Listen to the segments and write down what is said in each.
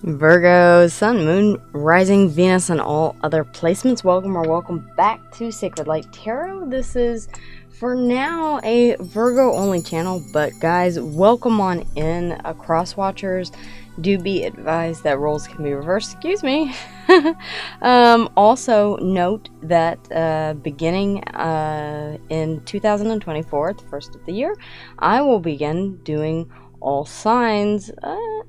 Virgo Sun, Moon, Rising, Venus, and all other placements. Welcome or welcome back to Sacred Light Tarot. This is, for now, a Virgo only channel, but guys, welcome on in. Cross watchers, do be advised that roles can be reversed. Excuse me. Also note that beginning in 2024, the first of the year, I will begin doing all signs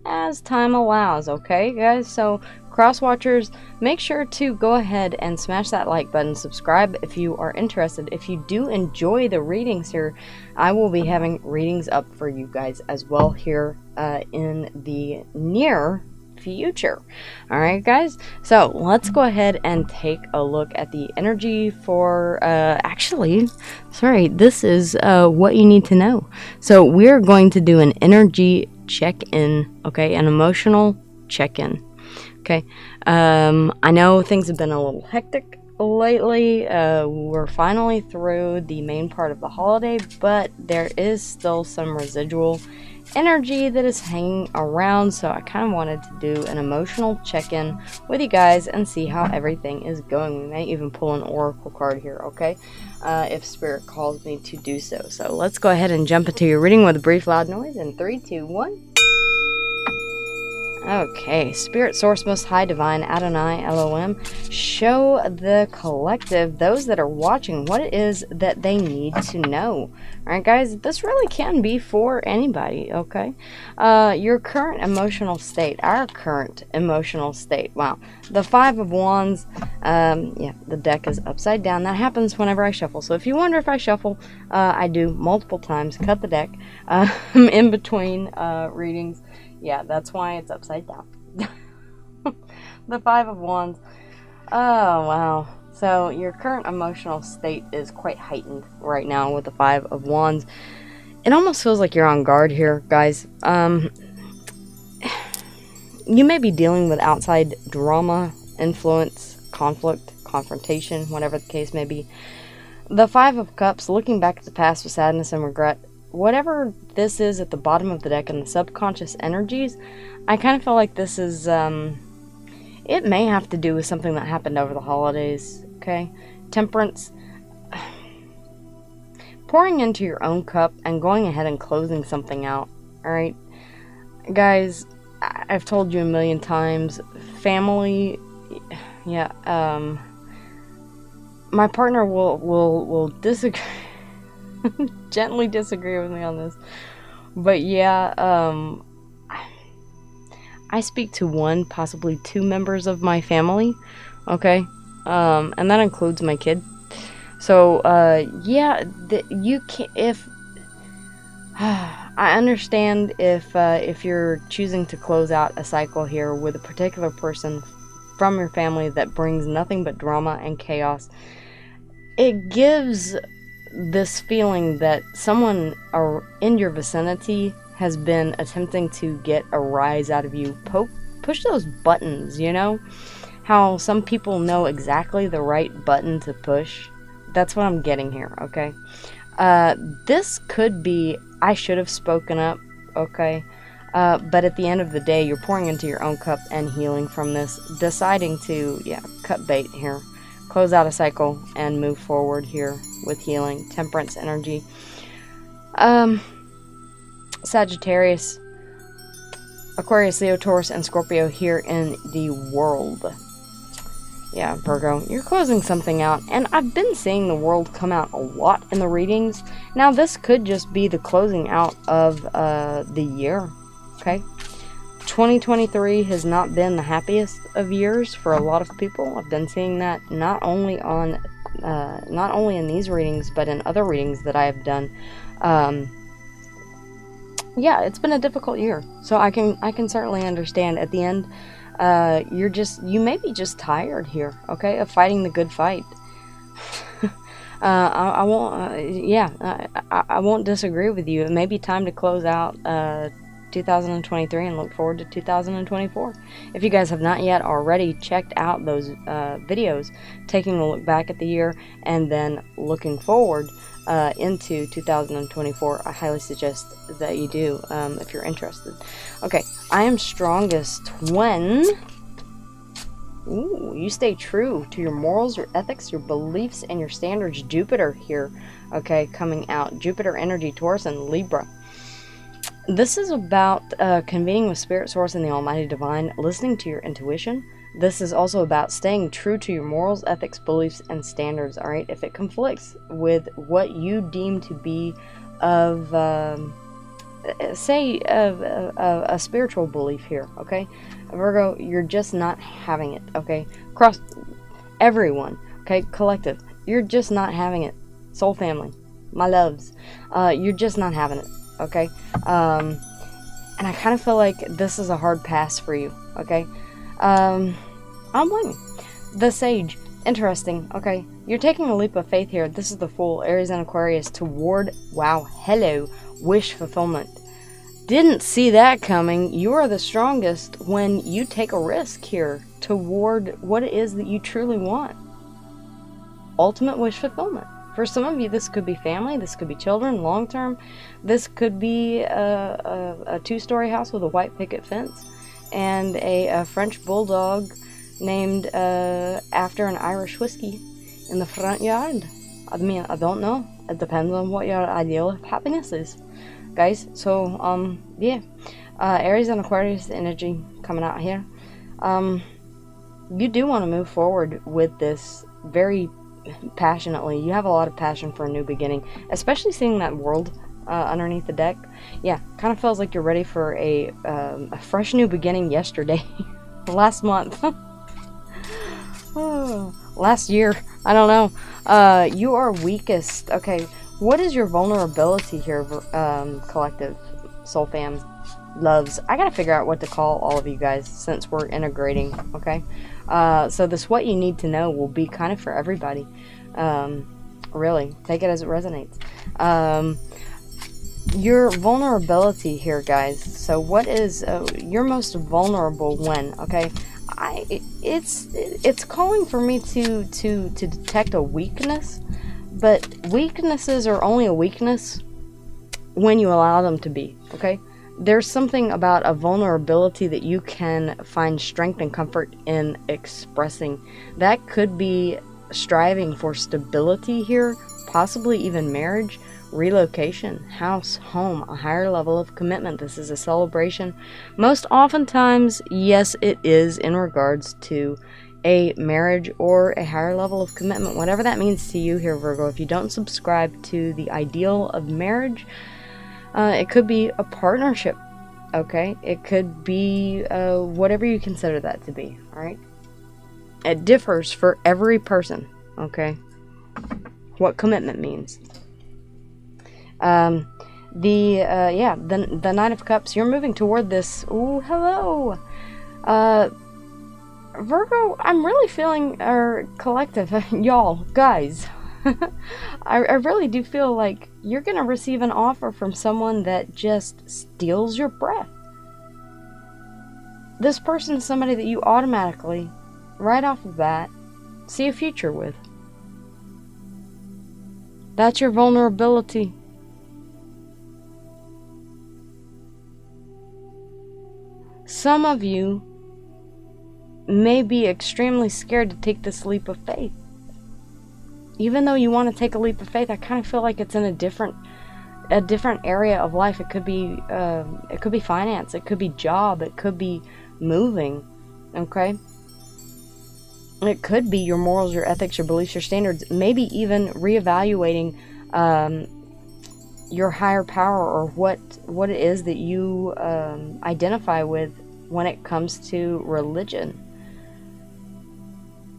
as time allows. Okay guys, so cross watchers, make sure to go ahead and smash that like button, subscribe if you are interested. If you do enjoy the readings here, I will be having readings up for you guys as well here in the near future. All right guys, so let's go ahead and take a look at the energy for this is what you need to know. So we're going to do an energy check-in, okay, an emotional check-in. Okay, I know things have been a little hectic lately. We're finally through the main part of the holiday, but there is still some residual energy that is hanging around, so I kind of wanted to do an emotional check-in with you guys and see how everything is going. We may even pull an oracle card here, okay, if spirit calls me to do so. So let's go ahead and jump into your reading with a brief loud noise in 3, 2, 1. Okay, Spirit, Source, Most High, Divine, Adonai, Elohim, show the collective, those that are watching, what it is that they need to know. Alright guys, this really can be for anybody, okay? Your current emotional state, our current emotional state. Wow, the Five of Wands, yeah, the deck is upside down. That happens whenever I shuffle. So if you wonder if I shuffle, I do multiple times, cut the deck in between readings. Yeah, that's why it's upside down. The Five of Wands. Oh, wow. So your current emotional state is quite heightened right now with the Five of Wands. It almost feels like you're on guard here, guys. You may be dealing with outside drama, influence, conflict, confrontation, whatever the case may be. The Five of Cups, looking back at the past with sadness and regret. Whatever this is at the bottom of the deck in the subconscious energies, I kind of feel like this is, it may have to do with something that happened over the holidays, okay? Temperance, pouring into your own cup and going ahead and closing something out, alright? Guys, I've told you a million times, family, yeah, my partner will disagree. Gently disagree with me on this, but yeah, I speak to one, possibly two members of my family, okay, and that includes my kid. So yeah, you can, if I understand if you're choosing to close out a cycle here with a particular person from your family that brings nothing but drama and chaos. It gives this feeling that someone in your vicinity has been attempting to get a rise out of you. Push those buttons, you know? How some people know exactly the right button to push. That's what I'm getting here, okay? This could be, I should have spoken up, okay? But at the end of the day, you're pouring into your own cup and healing from this. Deciding to, yeah, cut bait here. Close out a cycle and move forward here with healing. Temperance energy. Sagittarius, Aquarius, Leo, Taurus, and Scorpio here in the world. Yeah, Virgo, you're closing something out. And I've been seeing the world come out a lot in the readings. Now, this could just be the closing out of the year. Okay? 2023 has not been the happiest of years for a lot of people. I've been seeing that not only in these readings, but in other readings that I have done. Yeah, it's been a difficult year, so I can certainly understand. At the end, you may be just tired here, okay, of fighting the good fight. I won't disagree with you. It may be time to close out 2023 and look forward to 2024. If you guys have not yet already checked out those videos, taking a look back at the year and then looking forward, into 2024, I highly suggest that you do if you're interested. Okay, I am strongest when you stay true to your morals, your ethics, your beliefs, and your standards. Jupiter here, okay, coming out. Jupiter energy, Taurus, and Libra. This is about convening with Spirit Source and the Almighty Divine, listening to your intuition. This is also about staying true to your morals, ethics, beliefs, and standards, all right? If it conflicts with what you deem to be of, say, a spiritual belief here, okay? Virgo, you're just not having it, okay? Across everyone, okay? Collective, you're just not having it. Soul family, my loves, you're just not having it, okay? And I kind of feel like this is a hard pass for you, okay? I don't blame you. The Sage, interesting, okay? You're taking a leap of faith here. This is the Fool, Aries and Aquarius, toward, wow, hello, wish fulfillment. Didn't see that coming. You are the strongest when you take a risk here toward what it is that you truly want. Ultimate wish fulfillment. For some of you, this could be family, this could be children, long term. This could be a two-story house with a white picket fence and a French bulldog named after an Irish whiskey in the front yard. I mean, I don't know. It depends on what your ideal of happiness is, guys. So, yeah. Aries and Aquarius energy coming out here. You do want to move forward with this very passionately. You have a lot of passion for a new beginning, especially seeing that world underneath the deck. Yeah, kind of feels like you're ready for a fresh new beginning yesterday. Last month. Oh, last year. I don't know. You are weakest. Okay, what is your vulnerability here, collective soul fam loves? I gotta figure out what to call all of you guys since we're integrating, okay? So this what you need to know will be kind of for everybody. Really, take it as it resonates. Your vulnerability here, guys. So what is you're most vulnerable when? Okay, it's calling for me to detect a weakness, but weaknesses are only a weakness when you allow them to be. Okay, there's something about a vulnerability that you can find strength and comfort in expressing. That could be striving for stability here, possibly even marriage, relocation, house, home, a higher level of commitment. This is a celebration. Most oftentimes, yes, it is in regards to a marriage or a higher level of commitment, whatever that means to you here, Virgo. If you don't subscribe to the ideal of marriage, it could be a partnership, okay? It could be whatever you consider that to be, all right? It differs for every person, okay? What commitment means. The Knight of Cups, you're moving toward this. Ooh, hello. Virgo, I'm really feeling our collective, y'all, guys. I really do feel like you're going to receive an offer from someone that just steals your breath. This person is somebody that you automatically, right off the bat, see a future with. That's your vulnerability. Some of you may be extremely scared to take this leap of faith. Even though you want to take a leap of faith, I kind of feel like it's in a different area of life. It could be finance, it could be job, it could be moving, okay? It could be your morals, your ethics, your beliefs, your standards, maybe even reevaluating your higher power or what it is that you identify with when it comes to religion.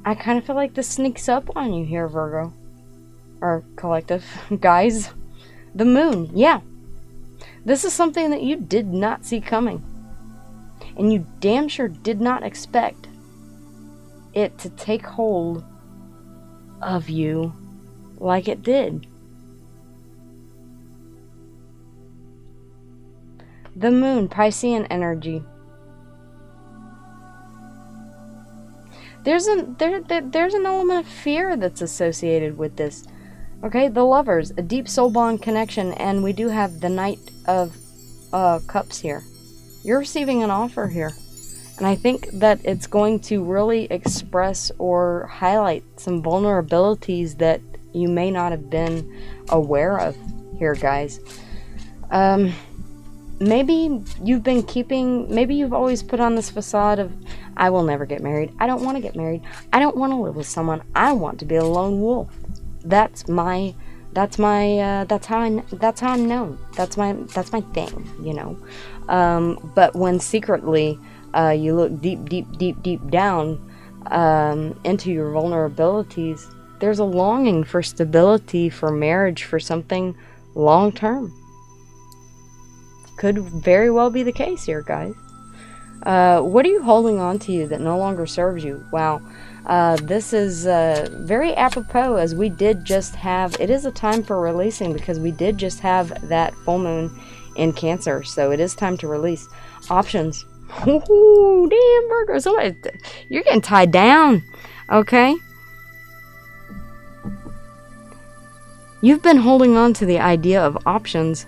I kind of feel like this sneaks up on you here, Virgo. Or collective, guys. The Moon, yeah. This is something that you did not see coming. And you damn sure did not expect it to take hold of you like it did. The Moon, Piscean energy. There's an element of fear that's associated with this. Okay, the Lovers, a deep soul bond connection, and we do have the Knight of Cups here. You're receiving an offer here, and I think that it's going to really express or highlight some vulnerabilities that you may not have been aware of here, guys. Maybe you've been maybe you've always put on this facade of, I will never get married. I don't want to get married. I don't want to live with someone. I want to be a lone wolf. That's how I'm known. That's my thing, you know. But when secretly you look deep down into your vulnerabilities, there's a longing for stability, for marriage, for something long term. Could very well be the case here, guys. What are you holding on to you that no longer serves you? Wow. This is very apropos, as we did just have, it is a time for releasing, because we did just have that full moon in Cancer, so it is time to release. Options. Ooh, damn, Virgo, somebody, you're getting tied down, okay? You've been holding on to the idea of options,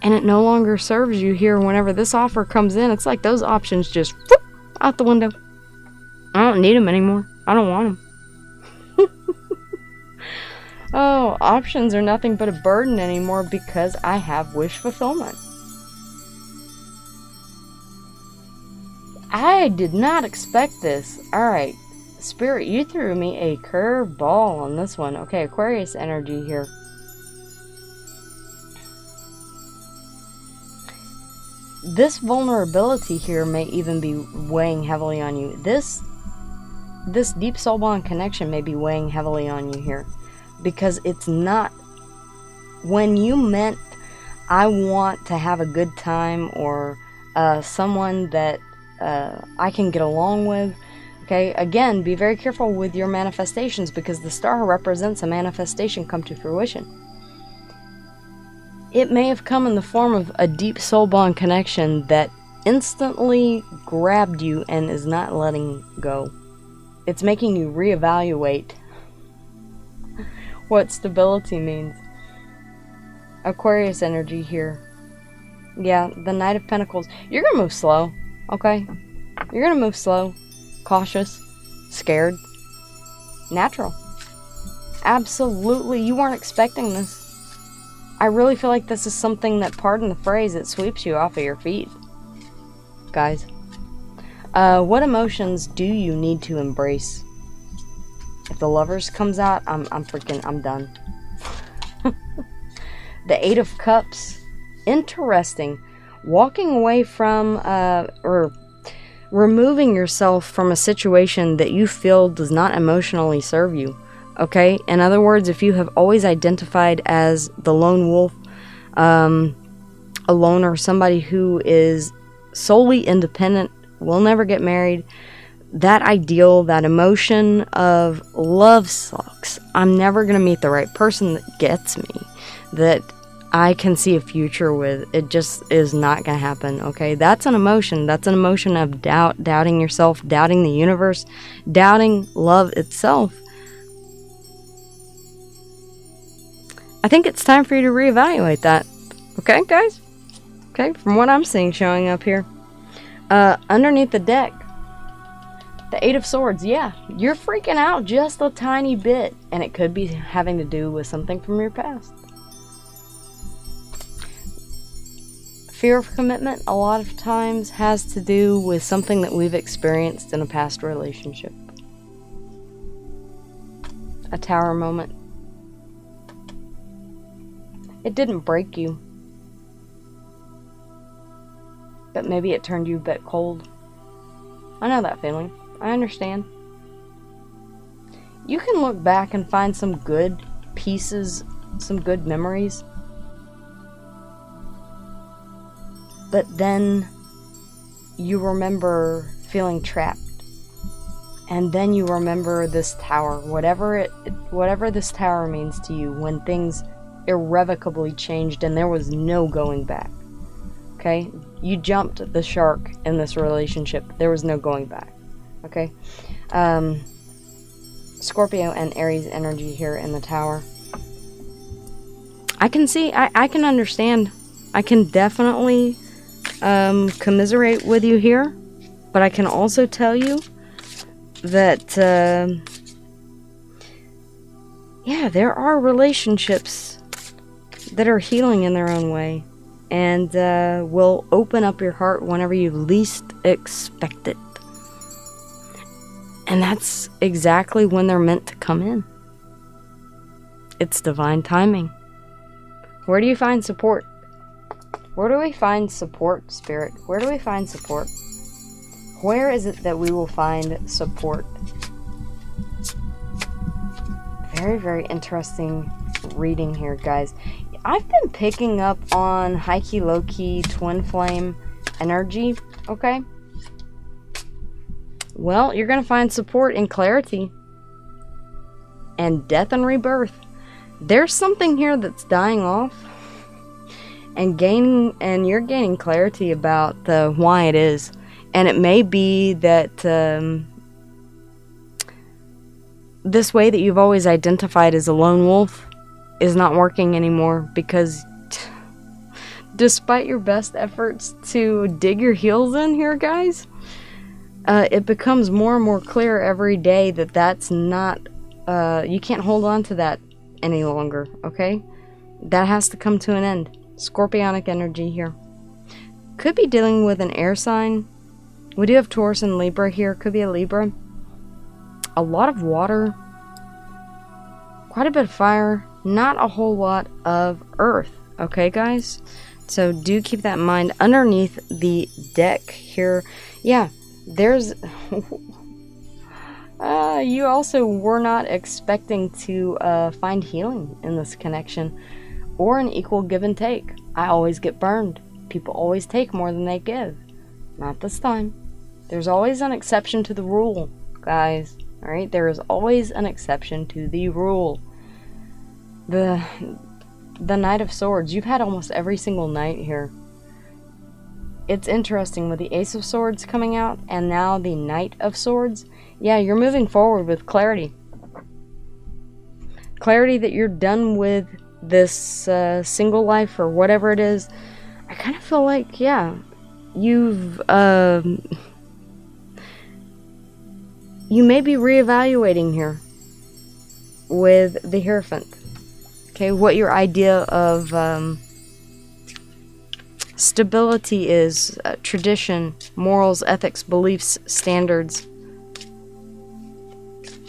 and it no longer serves you here. Whenever this offer comes in, it's like those options just whoop, out the window. I don't need them anymore. I don't want them. Oh, options are nothing but a burden anymore because I have wish fulfillment. I did not expect this. Alright, Spirit, you threw me a curveball on this one. Okay, Aquarius energy here. This vulnerability here may even be weighing heavily on you. This deep soul bond connection may be weighing heavily on you here, because it's not, when you meant, I want to have a good time, or someone that I can get along with. Okay, again, be very careful with your manifestations, because the star represents a manifestation come to fruition. It may have come in the form of a deep soul bond connection that instantly grabbed you and is not letting go. It's making you reevaluate what stability means. Aquarius energy here. Yeah, the Knight of Pentacles. You're gonna move slow, okay? You're gonna move slow, cautious, scared, natural. Absolutely, you weren't expecting this. I really feel like this is something that, pardon the phrase, it sweeps you off of your feet, guys. What emotions do you need to embrace? If the Lovers comes out, I'm done. The Eight of Cups. Interesting. Walking away from, or removing yourself from a situation that you feel does not emotionally serve you. Okay? In other words, if you have always identified as the lone wolf, a loner, somebody who is solely independent, will never get married, that ideal, that emotion of love sucks. I'm never going to meet the right person that gets me, that I can see a future with. It just is not going to happen, okay? That's an emotion. That's an emotion of doubt, doubting yourself, doubting the universe, doubting love itself. I think it's time for you to reevaluate that. Okay, guys? Okay, from what I'm seeing showing up here. Underneath the deck, the Eight of Swords. Yeah, you're freaking out just a tiny bit, and it could be having to do with something from your past. Fear of commitment a lot of times has to do with something that we've experienced in a past relationship. A Tower moment. It didn't break you, but maybe it turned you a bit cold. I know that feeling. I understand. You can look back and find some good pieces, some good memories, but then you remember feeling trapped, and then you remember this tower, whatever this tower means to you, when things irrevocably changed and there was no going back. Okay? You jumped the shark in this relationship. There was no going back. Okay? Scorpio and Aries energy here in the Tower. I can see, I can understand. I can definitely commiserate with you here. But I can also tell you that, yeah, there are relationships that are healing in their own way. And will open up your heart whenever you least expect it. And that's exactly when they're meant to come in. It's divine timing. Where do you find support? Where do we find support, Spirit? Where do we find support? Where is it that we will find support? Very, very interesting reading here, guys. I've been picking up on high-key, low-key, twin flame energy, okay? Well, you're going to find support in clarity and death and rebirth. There's something here that's dying off and you're gaining clarity about why it is. And it may be that this way that you've always identified as a lone wolf is not working anymore, because despite your best efforts to dig your heels in here, guys, it becomes more and more clear every day that that's not, you can't hold on to that any longer, okay? That has to come to an end. Scorpionic energy here. Could be dealing with an air sign. We do have Taurus and Libra here. Could be a Libra. A lot of water. Quite a bit of fire. Not a whole lot of earth. Okay, guys? So do keep that in mind. Underneath the deck here. Yeah, there's... you also were not expecting to find healing in this connection. Or an equal give and take. I always get burned. People always take more than they give. Not this time. There's always an exception to the rule, guys. Alright? There is always an exception to the rule. The Knight of Swords. You've had almost every single knight here. It's interesting with the Ace of Swords coming out and now the Knight of Swords. Yeah, you're moving forward with clarity. Clarity that you're done with this single life or whatever it is. I kind of feel like, yeah, you've you may be reevaluating here with the Hierophant. Okay, what your idea of stability is, tradition, morals, ethics, beliefs, standards.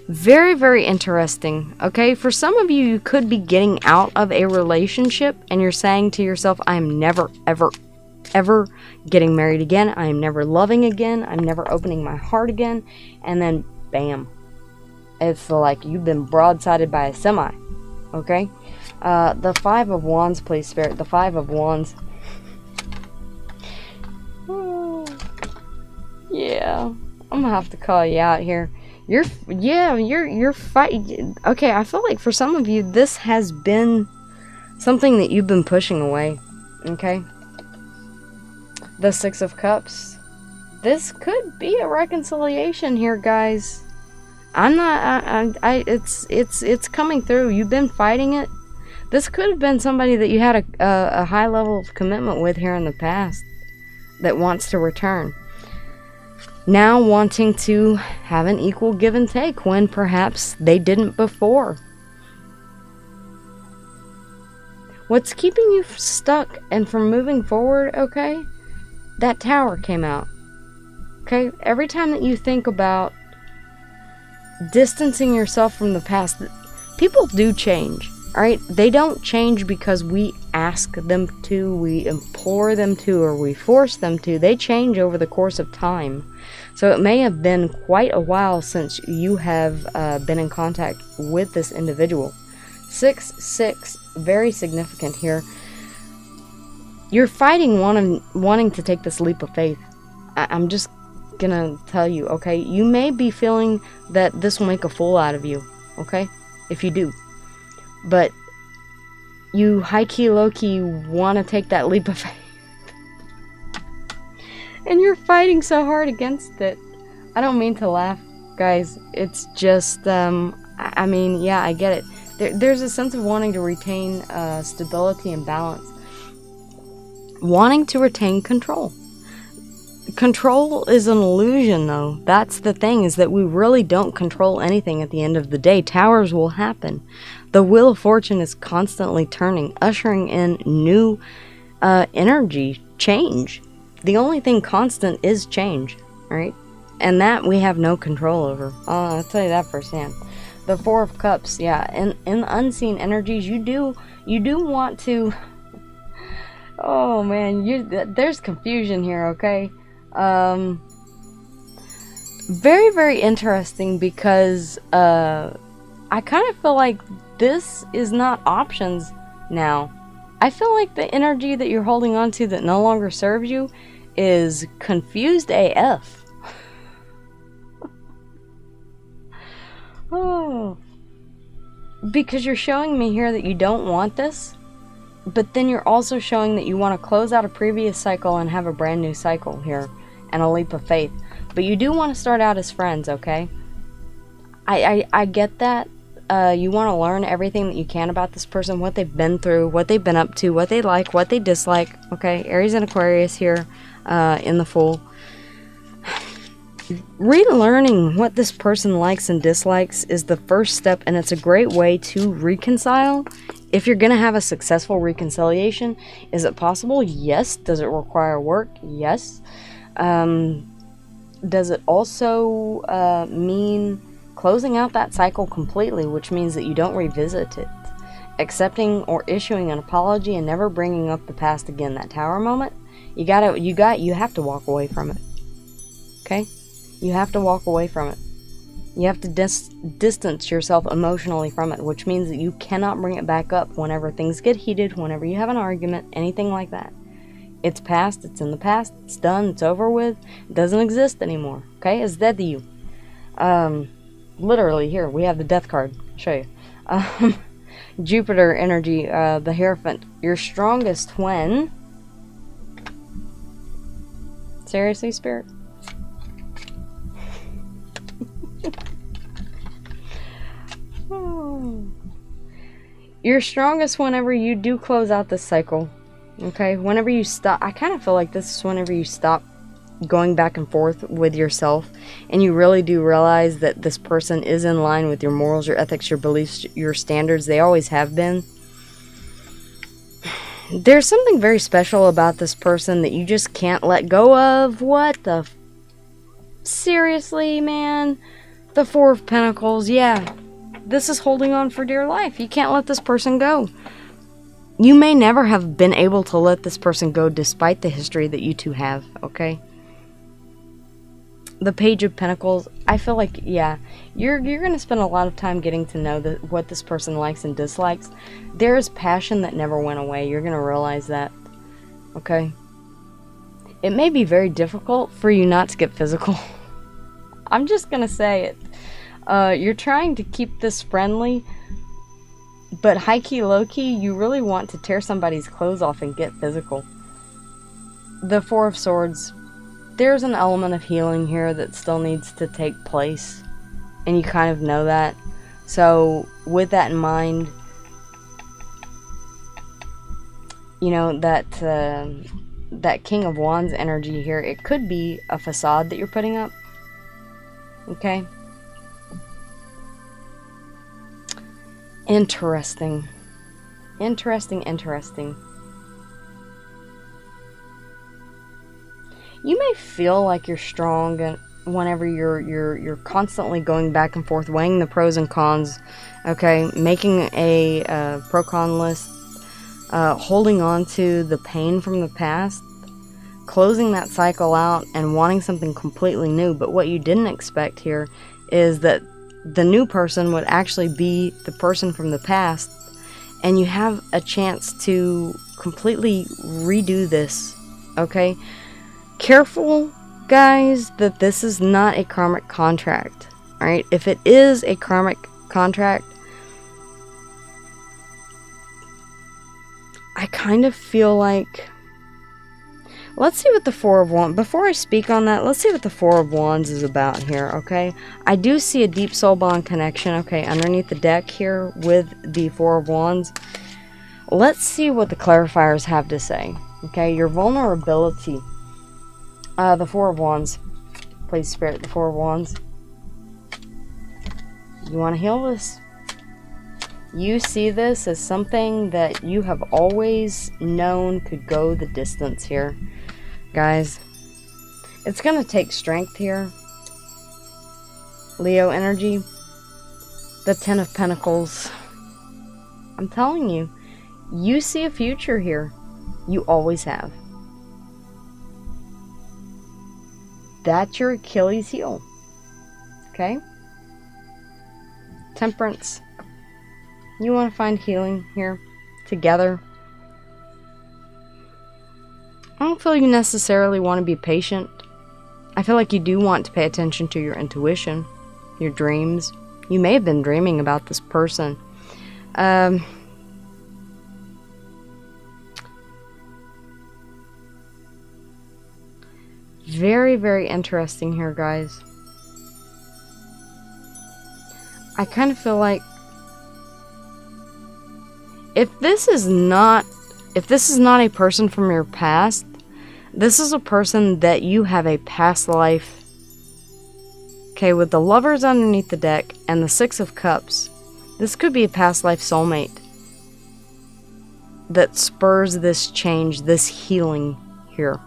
Very, very interesting. Okay, for some of you, you could be getting out of a relationship and you're saying to yourself, I am never, ever, ever getting married again. I am never loving again. I'm never opening my heart again. And then, bam. It's like you've been broadsided by a semi. Okay? The Five of Wands, please, Spirit. The Five of Wands. Yeah. I'm gonna have to call you out here. You're fighting. Okay, I feel like for some of you, this has been something that you've been pushing away. Okay? The Six of Cups. This could be a reconciliation here, guys. I'm not, it's coming through. You've been fighting it. This could have been somebody that you had a high level of commitment with here in the past that wants to return. Now wanting to have an equal give and take when perhaps they didn't before. What's keeping you stuck and from moving forward, okay? That Tower came out. Okay? Every time that you think about distancing yourself from the past, people do change. Alright? They don't change because we ask them to, we implore them to, or we force them to. They change over the course of time. So it may have been quite a while since you have been in contact with this individual. 6-6, very significant here. You're fighting wanting to take this leap of faith. I'm just gonna tell you, okay? You may be feeling that this will make a fool out of you, okay? If you do. But you high-key, low-key want to take that leap of faith. And you're fighting so hard against it. I don't mean to laugh, guys. It's just, I mean, yeah, I get it. There's a sense of wanting to retain stability and balance. Wanting to retain control. Control is an illusion, though. That's the thing, is that we really don't control anything at the end of the day. Towers will happen. The Wheel of Fortune is constantly turning, ushering in new energy, change. The only thing constant is change, right? And that we have no control over. I'll tell you that firsthand. The Four of Cups, yeah. In unseen energies, you do want to... Oh, man, there's confusion here, okay? Very, very interesting, because I kind of feel like this is not options now. I feel like the energy that you're holding on to that no longer serves you is confused AF. Oh, because you're showing me here that you don't want this, but then you're also showing that you want to close out a previous cycle and have a brand new cycle here, and a leap of faith. But you do want to start out as friends, okay? I get that. You want to learn everything that you can about this person, what they've been through, what they've been up to, what they like, what they dislike, okay? Aries and Aquarius here in the Fool. Relearning what this person likes and dislikes is the first step, and it's a great way to reconcile. If you're going to have a successful reconciliation, is it possible? Yes. Does it require work? Yes. Does it also mean closing out that cycle completely, which means that you don't revisit it, accepting or issuing an apology and never bringing up the past again? That Tower moment, you have to walk away from it. Okay? You have to walk away from it. You have to distance yourself emotionally from it, which means that you cannot bring it back up whenever things get heated, whenever you have an argument, anything like that. It's past, it's in the past, it's done, it's over with, it doesn't exist anymore, okay? It's dead to you. Literally, here, we have the Death card. I'll show you. Jupiter energy, the Hierophant. You're strongest when... Seriously, Spirit? Oh. You're strongest whenever you do close out this cycle. Okay? Whenever you stop. I kind of feel like this is whenever you stop going back and forth with yourself, and you really do realize that this person is in line with your morals, your ethics, your beliefs, your standards. They always have been. There's something very special about this person that you just can't let go of. What the... Seriously, man? The Four of Pentacles, yeah. This is holding on for dear life. You can't let this person go. You may never have been able to let this person go despite the history that you two have, okay? The Page of Pentacles, I feel like, yeah, you're going to spend a lot of time getting to know what this person likes and dislikes. There is passion that never went away. You're going to realize that, okay? It may be very difficult for you not to get physical. I'm just going to say it. You're trying to keep this friendly, but high-key, low-key, you really want to tear somebody's clothes off and get physical. The Four of Swords, there's an element of healing here that still needs to take place, and you kind of know that. So, with that in mind, you know, that King of Wands energy here, it could be a facade that you're putting up. Okay? Interesting. Interesting. You may feel like you're strong and whenever you're constantly going back and forth, weighing the pros and cons, okay, making a pro-con list, holding on to the pain from the past, closing that cycle out and wanting something completely new. But what you didn't expect here is that the new person would actually be the person from the past, and you have a chance to completely redo this, okay? Careful, guys, that this is not a karmic contract, alright? If it is a karmic contract, I kind of feel like Let's see what the Four of Wands, before I speak on that, let's see what the Four of Wands is about here, okay? I do see a deep soul bond connection, okay, underneath the deck here with the Four of Wands. Let's see what the clarifiers have to say, okay? Your vulnerability. The Four of Wands. Please, Spirit, the Four of Wands. You want to heal this? You see this as something that you have always known could go the distance here. Guys, it's going to take strength here. Leo energy. The Ten of Pentacles. I'm telling you, you see a future here. You always have. That's your Achilles heel. Okay? Temperance. You want to find healing here together. I don't feel you necessarily want to be patient. I feel like you do want to pay attention to your intuition, your dreams. You may have been dreaming about this person. Very, very interesting here, guys. I kind of feel like if this is not a person from your past, this is a person that you have a past life. Okay, with the Lovers underneath the deck and the Six of Cups, this could be a past life soulmate that spurs this change, this healing here.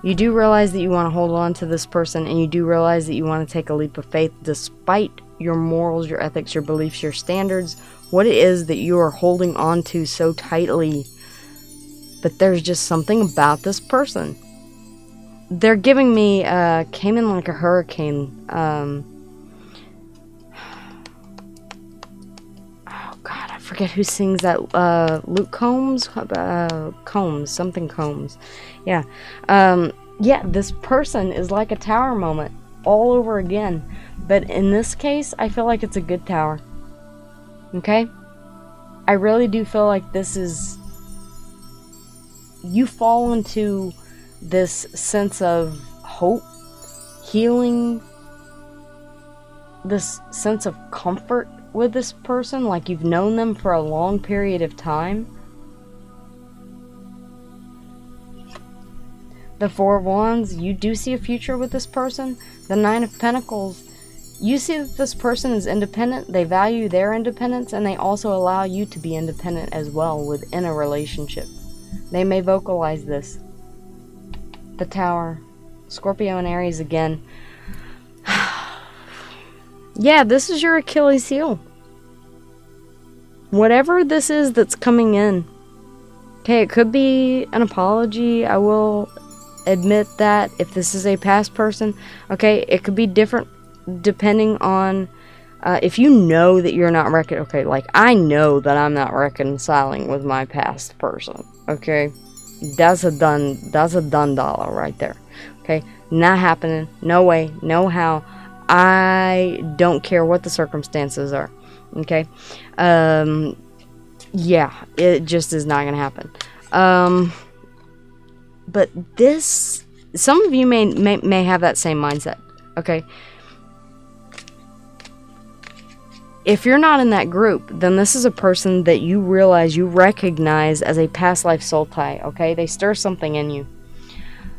You do realize that you want to hold on to this person, and you do realize that you want to take a leap of faith despite your morals, your ethics, your beliefs, your standards, what it is that you are holding on to so tightly. But there's just something about this person. They're giving me, came in like a hurricane. Oh God, I forget who sings that. Luke Combs? Combs, something Combs. Yeah. Yeah, this person is like a tower moment all over again. But in this case, I feel like it's a good tower. Okay? I really do feel like this is... You fall into this sense of hope, healing, this sense of comfort with this person, like you've known them for a long period of time. The Four of Wands, you do see a future with this person. The Nine of Pentacles, you see that this person is independent, they value their independence, and they also allow you to be independent as well within a relationship. They may vocalize this. The Tower, Scorpio and Aries again. Yeah, this is your Achilles heel. Whatever this is that's coming in. Okay, it could be an apology. I will admit that if this is a past person. Okay, it could be different depending on if you know that you're not okay, like I know that I'm not reconciling with my past person. Okay, that's a done dollar right there. Okay, not happening. No way, no how. I don't care what the circumstances are. Okay, yeah, it just is not gonna happen. But this, some of you may have that same mindset. Okay. If you're not in that group, then this is a person that you realize, you recognize as a past life soul tie, okay? They stir something in you.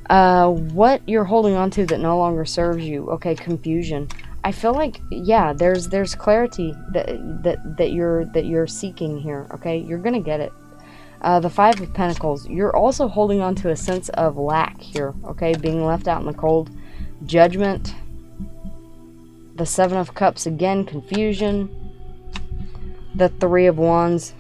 What you're holding on to that no longer serves you, okay, confusion. I feel like, yeah, there's clarity that you're seeking here, okay? You're gonna get it. The Five of Pentacles, you're also holding on to a sense of lack here, okay? Being left out in the cold. Judgment. The Seven of Cups again, confusion. The Three of Wands.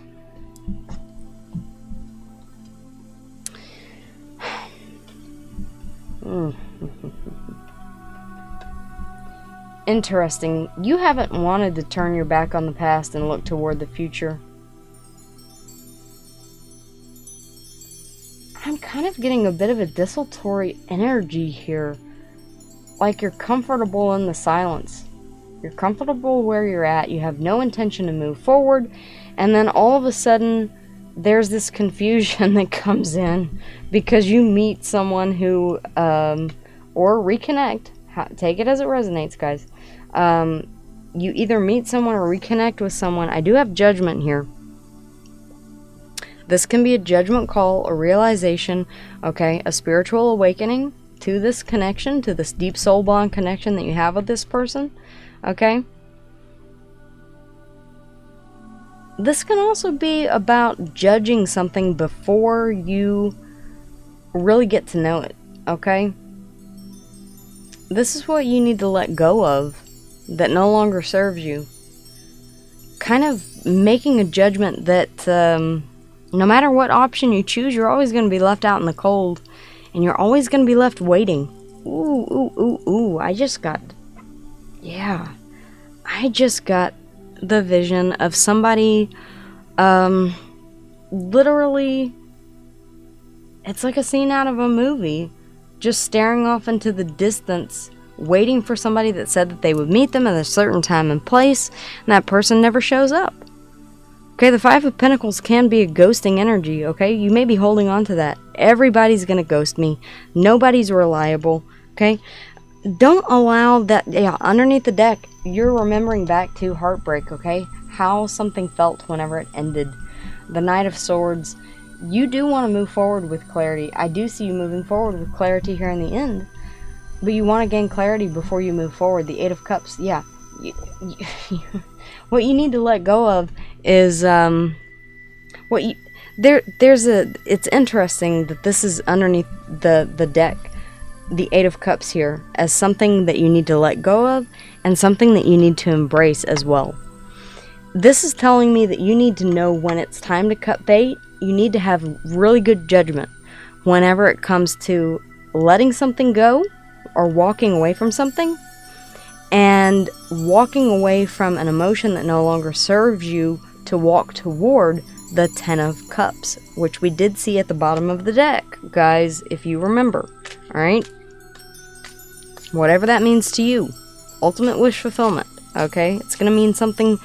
Interesting. You haven't wanted to turn your back on the past and look toward the future. I'm kind of getting a bit of a desultory energy here. Like you're comfortable in the silence. You're comfortable where you're at. You have no intention to move forward. And then all of a sudden, there's this confusion that comes in because you meet someone who, or reconnect, take it as it resonates, guys. You either meet someone or reconnect with someone. I do have judgment here. This can be a judgment call, a realization, okay, a spiritual awakening to this connection, to this deep soul bond connection that you have with this person, okay? This can also be about judging something before you really get to know it, okay? This is what you need to let go of that no longer serves you. Kind of making a judgment that no matter what option you choose, you're always going to be left out in the cold. And you're always going to be left waiting. Ooh. I just got the vision of somebody, literally, it's like a scene out of a movie, just staring off into the distance, waiting for somebody that said that they would meet them at a certain time and place, and that person never shows up. Okay, the Five of Pentacles can be a ghosting energy, okay? You may be holding on to that. Everybody's gonna ghost me. Nobody's reliable, okay? Don't allow that, underneath the deck, you're remembering back to heartbreak, okay? How something felt whenever it ended. The Knight of Swords. You do want to move forward with clarity. I do see you moving forward with clarity here in the end. But you want to gain clarity before you move forward. The Eight of Cups, yeah. What you need to let go of is it's interesting that this is underneath the deck, the Eight of Cups here, as something that you need to let go of and something that you need to embrace as well. This is telling me that you need to know when it's time to cut bait. You need to have really good judgment whenever it comes to letting something go or walking away from something, and walking away from an emotion that no longer serves you to walk toward the Ten of Cups, which we did see at the bottom of the deck, guys, if you remember. Alright? Whatever that means to you. Ultimate wish fulfillment. Okay? It's going to mean something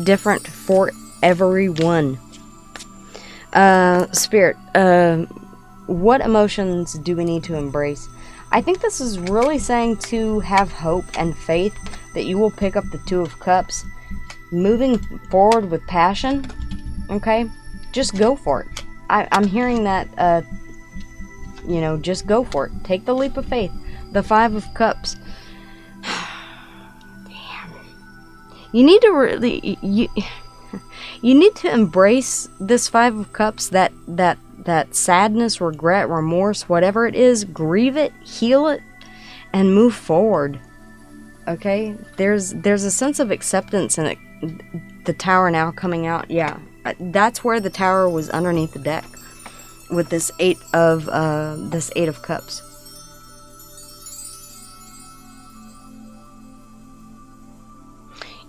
different for everyone. Spirit, what emotions do we need to embrace? I think this is really saying to have hope and faith that you will pick up the Two of Cups, moving forward with passion, okay? Just go for it. I'm hearing that, just go for it. Take the leap of faith. The Five of Cups. Damn. You need to really, you need to embrace this Five of Cups, that sadness, regret, remorse, whatever it is, grieve it, heal it, and move forward. Okay? There's a sense of acceptance in it. The Tower now coming out. Yeah. That's where the Tower was underneath the deck with this Eight of Cups.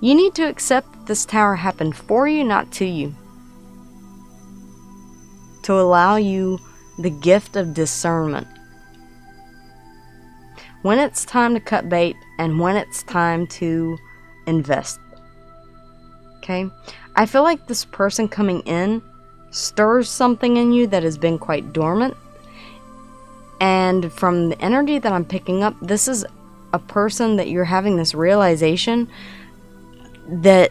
You need to accept that this Tower happened for you, not to you. To allow you the gift of discernment. When it's time to cut bait and when it's time to invest. Okay? I feel like this person coming in stirs something in you that has been quite dormant. And from the energy that I'm picking up, this is a person that you're having this realization that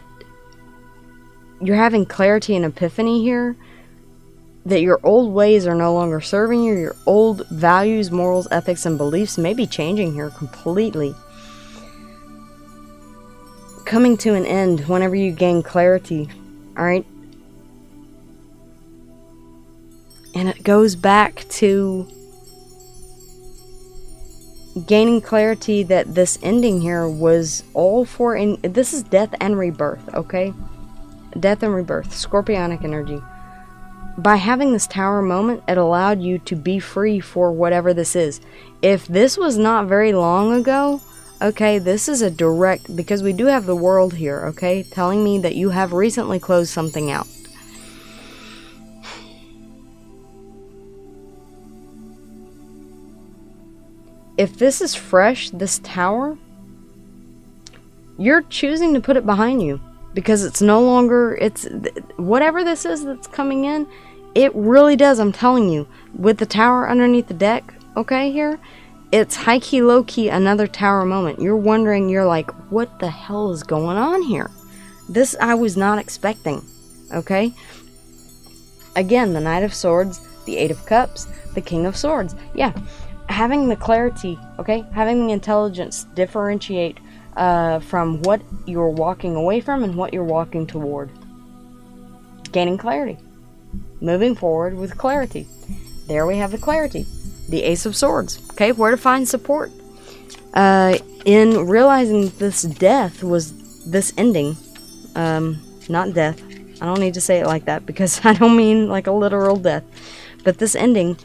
you're having clarity and epiphany here, that your old ways are no longer serving you, your old values, morals, ethics, and beliefs may be changing here completely. Coming to an end whenever you gain clarity, alright? And it goes back to gaining clarity that this ending here was all for, this is death and rebirth, okay? Death and rebirth, Scorpionic energy. By having this Tower moment, it allowed you to be free for whatever this is. If this was not very long ago, okay, this is a direct, because we do have the World here, okay, telling me that you have recently closed something out. If this is fresh, this Tower, you're choosing to put it behind you because it's no longer, it's whatever this is that's coming in, it really does, I'm telling you, with the Tower underneath the deck, okay, here, it's high-key, low-key, another Tower moment. You're wondering, you're like, what the hell is going on here? This I was not expecting, okay? Again, the Knight of Swords, the Eight of Cups, the King of Swords. Yeah, having the clarity, okay? Having the intelligence differentiate from what you're walking away from and what you're walking toward. Gaining clarity. Moving forward with clarity. There we have the clarity. The Ace of Swords. Okay, where to find support. In realizing this death was this ending. Not death. I don't need to say it like that because I don't mean like a literal death. But this ending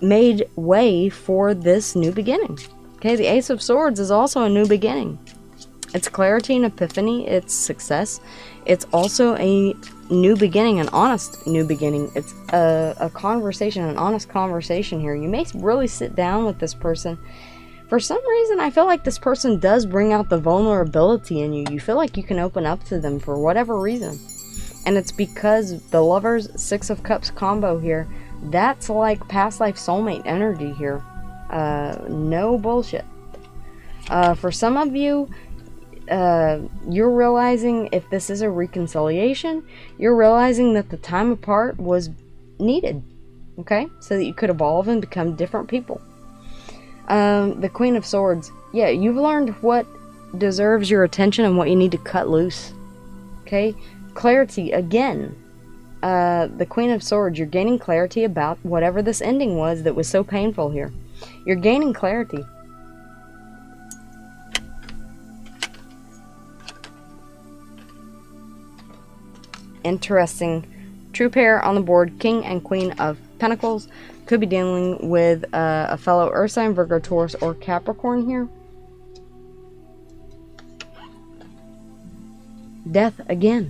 made way for this new beginning. Okay, the Ace of Swords is also a new beginning. It's clarity and epiphany. It's success. It's also a new beginning, an honest new beginning. It's a conversation, an honest conversation here. You may really sit down with this person. For some reason, I feel like this person does bring out the vulnerability in you. You feel like you can open up to them for whatever reason. And it's because the Lovers, Six of Cups combo here, that's like past life soulmate energy here. No bullshit. For some of you, you're realizing, if this is a reconciliation, you're realizing that the time apart was needed, okay, so that you could evolve and become different people. The Queen of Swords, yeah, you've learned what deserves your attention and what you need to cut loose, okay. Clarity again. The Queen of Swords, you're gaining clarity about whatever this ending was that was so painful here. You're gaining clarity. Interesting. True pair on the board, King and Queen of Pentacles. Could be dealing with a fellow Earth sign, Virgo, Taurus, or Capricorn here. Death again.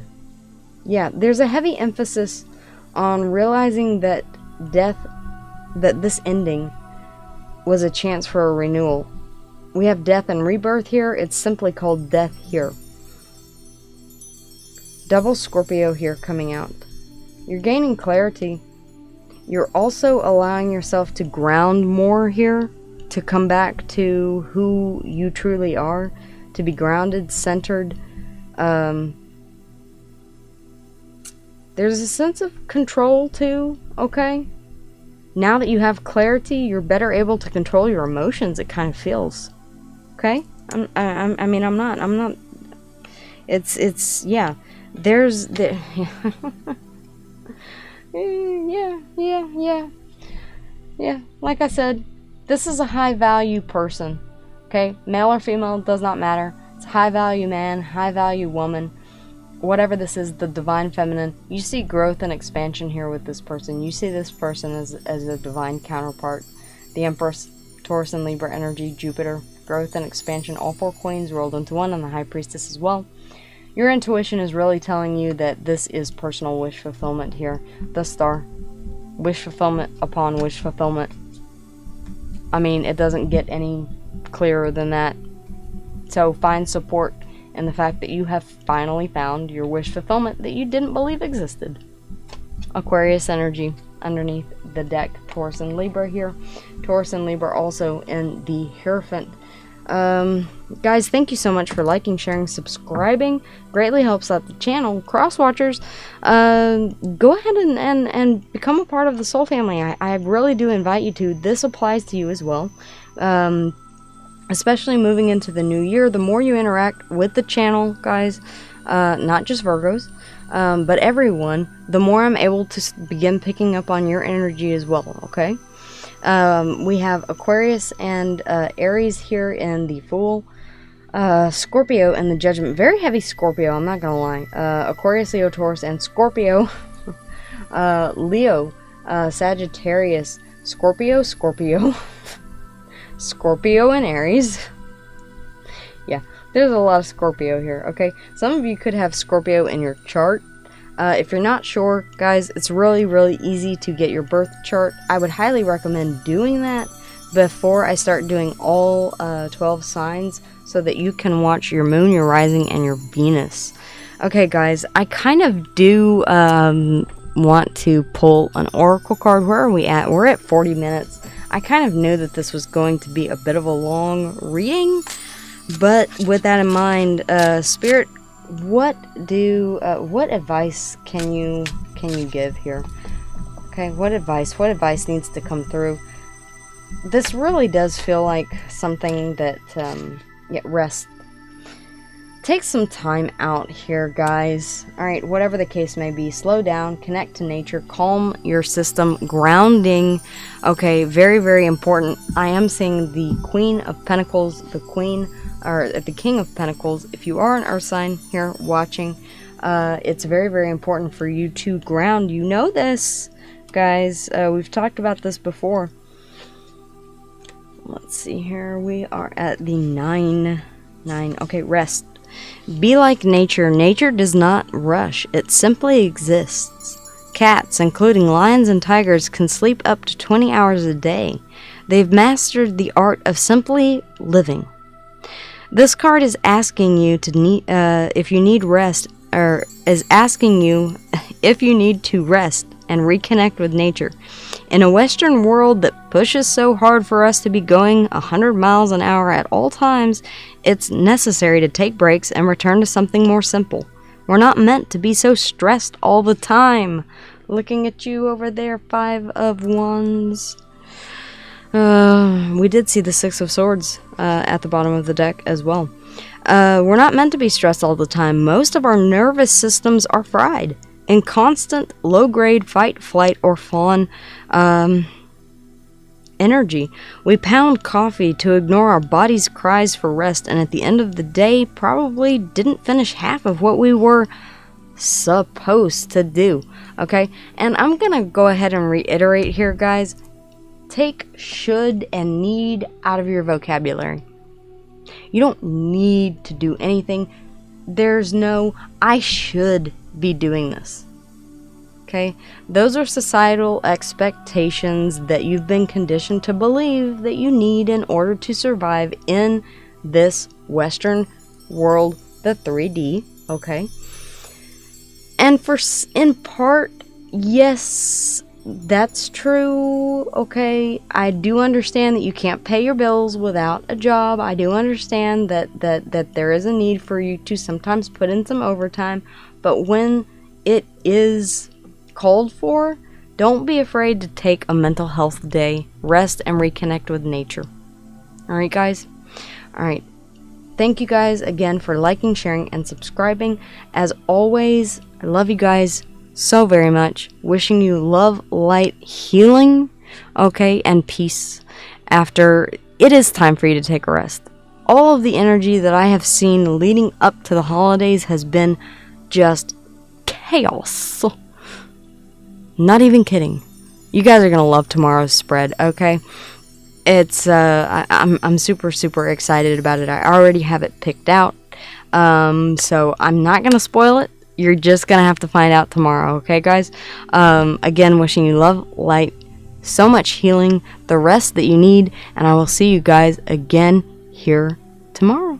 Yeah, there's a heavy emphasis on realizing that death, that this ending was a chance for a renewal. We have death and rebirth here. It's simply called death here. Double Scorpio here coming out. You're gaining clarity. You're also allowing yourself to ground more here, to come back to who you truly are, to be grounded, centered. There's a sense of control too, okay? Now that you have clarity, you're better able to control your emotions, it kind of feels. Okay? I'm not. Yeah. There's the yeah, like I said, this is a high value person, okay, male or female, does not matter. It's a high value man, high value woman, whatever this is, the divine feminine. You see growth and expansion here with this person. You see this person as a divine counterpart. The Empress, Taurus and Libra energy, Jupiter, growth and expansion, all four queens rolled into one, and the High Priestess as well. Your intuition is really telling you that this is personal wish fulfillment here. The Star. Wish fulfillment upon wish fulfillment. I mean, it doesn't get any clearer than that. So find support in the fact that you have finally found your wish fulfillment that you didn't believe existed. Aquarius energy underneath the deck. Taurus and Libra here. Taurus and Libra also in the Hierophant. Guys, thank you so much for liking, sharing, subscribing. Greatly helps out the channel. Cross watchers, go ahead and become a part of the soul family. I really do invite you to. This applies to you as well. Especially moving into the new year, the more you interact with the channel, guys, not just Virgos, but everyone, the more I'm able to begin picking up on your energy as well, okay? We have Aquarius and Aries here in the Fool. Scorpio in the Judgment. Very heavy Scorpio, I'm not gonna lie. Aquarius, Leo, Taurus, and Scorpio. Leo, Sagittarius, Scorpio, Scorpio and Aries. Yeah, there's a lot of Scorpio here, okay? Some of you could have Scorpio in your chart. If you're not sure, guys, it's really, really easy to get your birth chart. I would highly recommend doing that before I start doing all 12 signs so that you can watch your moon, your rising, and your Venus. Okay, guys, I kind of do want to pull an oracle card. Where are we at? We're at 40 minutes. I kind of knew that this was going to be a bit of a long reading, but with that in mind, Spirit, what advice can you give here? Okay, what advice needs to come through? This really does feel like something that rest. Take some time out here, guys. Alright, whatever the case may be, slow down, connect to nature, calm your system, grounding. Okay, very, very important. I am seeing the Queen of Pentacles, the King of Pentacles. If you are an Earth sign here watching, it's very, very important for you to ground. You know this, guys. We've talked about this before. Let's see here. We are at the 9. Okay, rest. Be like nature. Nature does not rush. It simply exists. Cats, including lions and tigers, can sleep up to 20 hours a day. They've mastered the art of simply living. This card is asking you to if you need rest, or is asking you if you need to rest and reconnect with nature. In a Western world that pushes so hard for us to be going 100 miles an hour at all times, it's necessary to take breaks and return to something more simple. We're not meant to be so stressed all the time. Looking at you over there, 5 of Wands. We did see the 6 of Swords at the bottom of the deck as well. We're not meant to be stressed all the time. Most of our nervous systems are fried in constant low-grade fight, flight, or fawn energy. We pound coffee to ignore our body's cries for rest, and at the end of the day, probably didn't finish half of what we were supposed to do. Okay? And I'm gonna go ahead and reiterate here, guys. Take should and need out of your vocabulary. You don't need to do anything. There's no, I should be doing this. Okay? Those are societal expectations that you've been conditioned to believe that you need in order to survive in this Western world, the 3D. Okay? And in part, yes, that's true. Okay? I do understand that you can't pay your bills without a job. I do understand that there is a need for you to sometimes put in some overtime. But when it is called for, don't be afraid to take a mental health day, rest, and reconnect with nature. Alright, guys? Alright. Thank you guys again for liking, sharing, and subscribing. As always, I love you guys so very much. Wishing you love, light, healing, okay, and peace after it is time for you to take a rest. All of the energy that I have seen leading up to the holidays has been just chaos. Not even kidding. You guys are gonna love tomorrow's spread, okay? It's I'm super, super excited about it. I already have it picked out. So I'm not gonna spoil it. You're just gonna have to find out tomorrow, okay, guys? Again, wishing you love, light, so much healing, the rest that you need, and I will see you guys again here tomorrow.